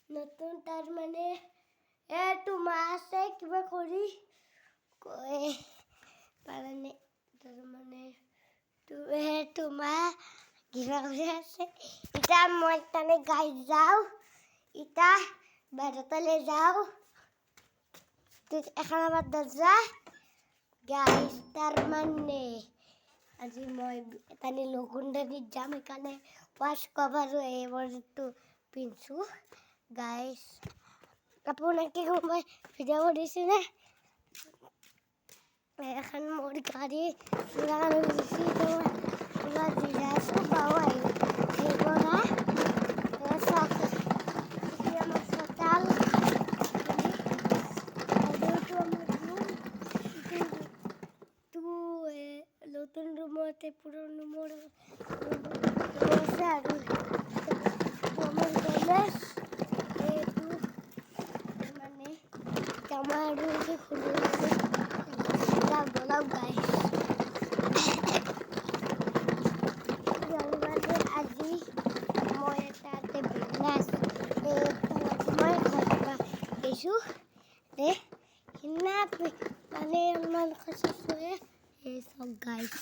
নতুন তাৰ মানে তোমাৰ আছে কিবা কৰি মানে তোমাৰ কিবা কৰি আছে এতিয়া মই তানে গাই যাওঁ এতিয়া বাৰটালে যাওঁ এখন আমার দরজা গাইস তার মানে আজি মই এখানে লগুন্ডানি যাম এখানে ওয়াশ কভার এবার একটু পিনছু গাইস আপনাকে মই ভিডিও দিছি না এখন মোর গাড়ি লাগানো দিছি তোমরা দিলাছো বাবাই এগোরা সব আমার সকাল নতুন রুমতে পুরনো মোড় বসে আর আমার গেলেস মানে আমার রুমে খুলে সেটা বলাও গাই আজি মই এটাতে বিন্দাস মই এসু দে হিনা মানে আমার কাছে শুয়ে এই সব গাইস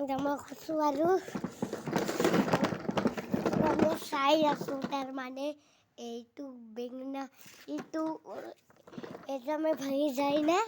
জামা খসু আৰু আমি চাই আছো তাৰ মানে এইটো বেঙনা এইটো এজামে ভাঙি যায় না